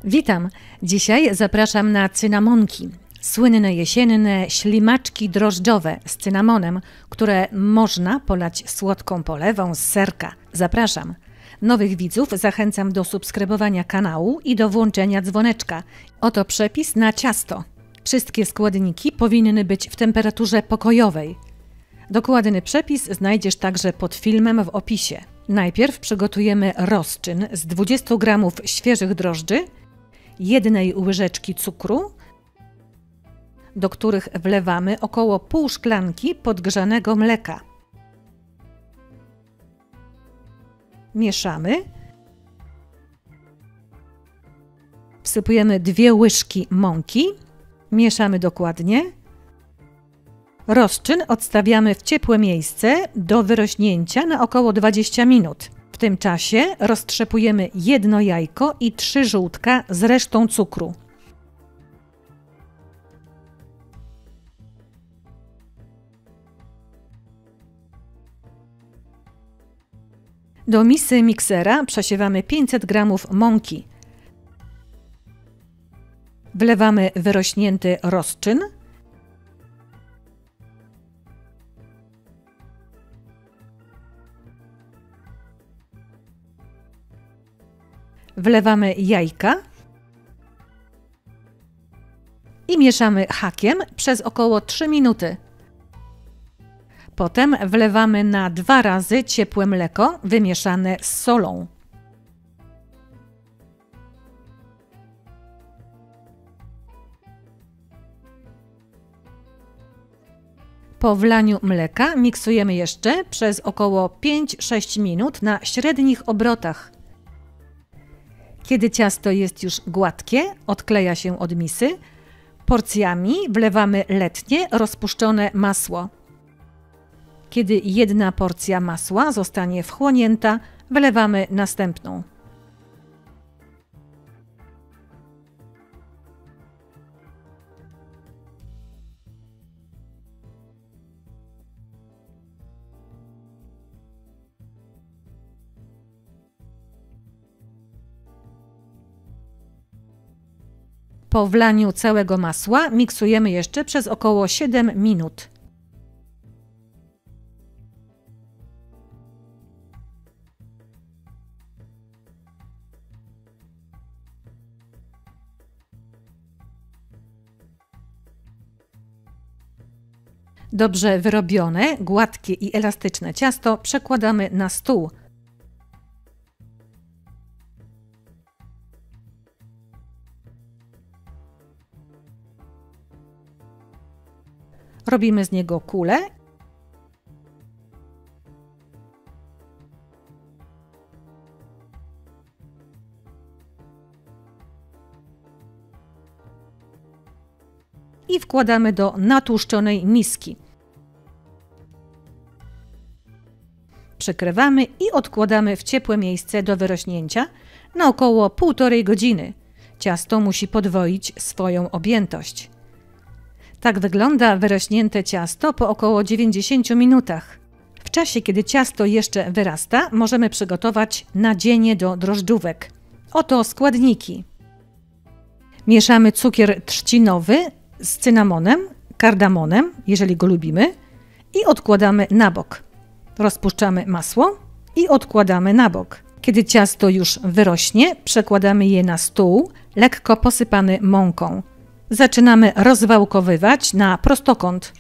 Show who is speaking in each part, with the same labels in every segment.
Speaker 1: Witam! Dzisiaj zapraszam na cynamonki. Słynne jesienne ślimaczki drożdżowe z cynamonem, które można polać słodką polewą z serka. Zapraszam! Nowych widzów zachęcam do subskrybowania kanału i do włączenia dzwoneczka. Oto przepis na ciasto. Wszystkie składniki powinny być w temperaturze pokojowej. Dokładny przepis znajdziesz także pod filmem w opisie. Najpierw przygotujemy rozczyn z 20 g świeżych drożdży, 1 łyżeczki cukru, do których wlewamy około pół szklanki podgrzanego mleka. Mieszamy. Wsypujemy 2 łyżki mąki. Mieszamy dokładnie. Rozczyn odstawiamy w ciepłe miejsce do wyrośnięcia na około 20 minut. W tym czasie roztrzepujemy 1 jajko i 3 żółtka z resztą cukru. Do misy miksera przesiewamy 500 g mąki. Wlewamy wyrośnięty rozczyn. Wlewamy jajka i mieszamy hakiem przez około 3 minuty. Potem wlewamy na 2 razy ciepłe mleko wymieszane z solą. Po wlaniu mleka miksujemy jeszcze przez około 5-6 minut na średnich obrotach. Kiedy ciasto jest już gładkie, odkleja się od misy, porcjami wlewamy letnie, rozpuszczone masło. Kiedy 1 porcja masła zostanie wchłonięta, wlewamy następną. Po wlaniu całego masła miksujemy jeszcze przez około 7 minut. Dobrze wyrobione, gładkie i elastyczne ciasto przekładamy na stół. Robimy z niego kulę i wkładamy do natłuszczonej miski. Przykrywamy i odkładamy w ciepłe miejsce do wyrośnięcia na około 1,5 godziny. Ciasto musi podwoić swoją objętość. Tak wygląda wyrośnięte ciasto po około 90 minutach. W czasie, kiedy ciasto jeszcze wyrasta, możemy przygotować nadzienie do drożdżówek. Oto składniki. Mieszamy cukier trzcinowy z cynamonem, kardamonem, jeżeli go lubimy, i odkładamy na bok. Rozpuszczamy masło i odkładamy na bok. Kiedy ciasto już wyrośnie, przekładamy je na stół, lekko posypany mąką. Zaczynamy rozwałkowywać na prostokąt.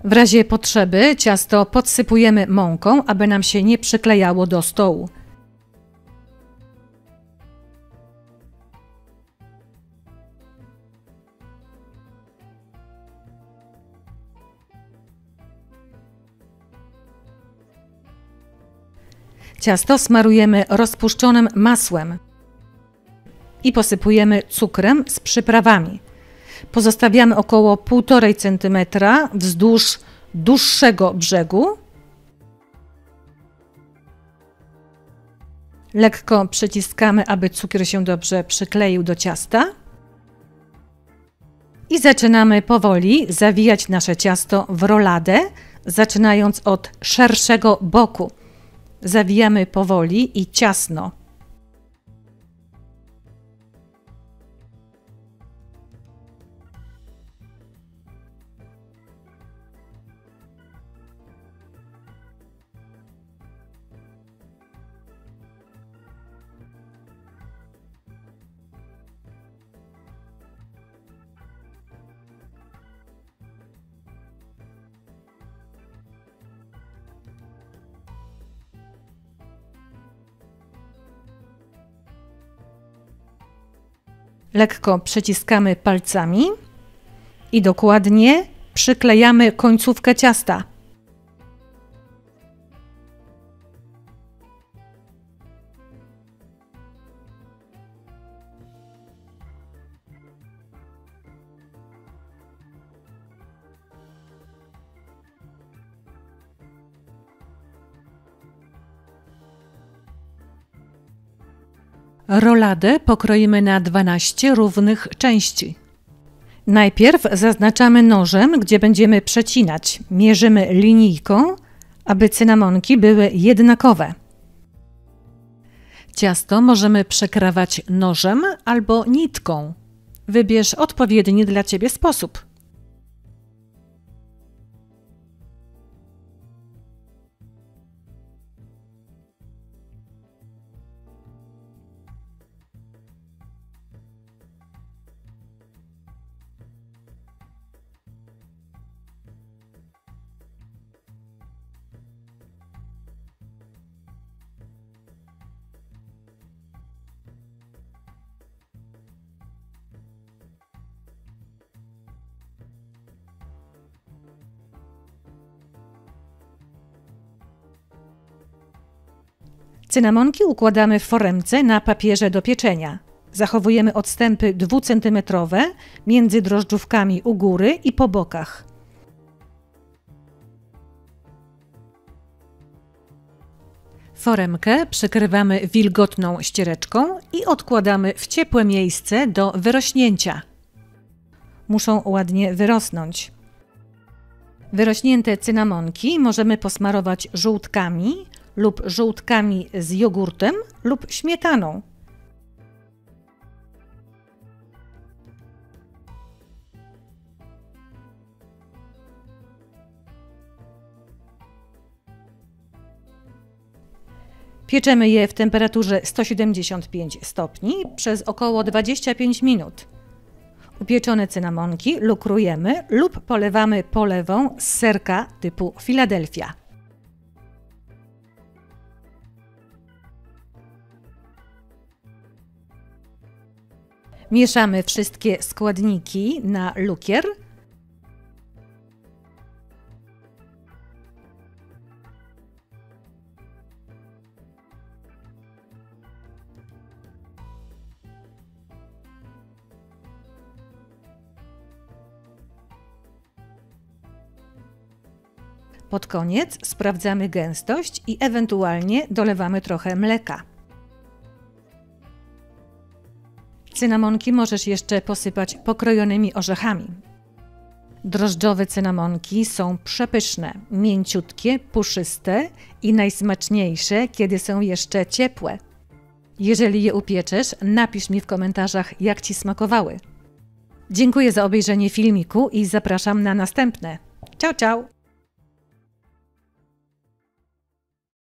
Speaker 1: W razie potrzeby ciasto podsypujemy mąką, aby nam się nie przyklejało do stołu. Ciasto smarujemy rozpuszczonym masłem i posypujemy cukrem z przyprawami. Pozostawiamy około 1,5 cm wzdłuż dłuższego brzegu Lekko przyciskamy, aby cukier się dobrze przykleił do ciasta. I zaczynamy powoli zawijać nasze ciasto w roladę, zaczynając od szerszego boku. Zawijamy powoli i ciasno. Lekko przyciskamy palcami i dokładnie przyklejamy końcówkę ciasta. Roladę pokroimy na 12 równych części. Najpierw zaznaczamy nożem, gdzie będziemy przecinać. Mierzymy linijką, aby cynamonki były jednakowe. Ciasto możemy przekrawać nożem albo nitką. Wybierz odpowiedni dla Ciebie sposób. Cynamonki układamy w foremce na papierze do pieczenia. Zachowujemy odstępy 2 cm między drożdżówkami u góry i po bokach. Foremkę przykrywamy wilgotną ściereczką i odkładamy w ciepłe miejsce do wyrośnięcia. Muszą ładnie wyrosnąć. Wyrośnięte cynamonki możemy posmarować żółtkami lub żółtkami z jogurtem lub śmietaną. Pieczemy je w temperaturze 175 stopni przez około 25 minut. Upieczone cynamonki lukrujemy lub polewamy polewą z serka typu Philadelphia. Mieszamy wszystkie składniki na lukier. Pod koniec sprawdzamy gęstość i ewentualnie dolewamy trochę mleka. Cynamonki możesz jeszcze posypać pokrojonymi orzechami. Drożdżowe cynamonki są przepyszne, mięciutkie, puszyste i najsmaczniejsze, kiedy są jeszcze ciepłe. Jeżeli je upieczesz, napisz mi w komentarzach, jak Ci smakowały. Dziękuję za obejrzenie filmiku i zapraszam na następne. Ciao, ciao!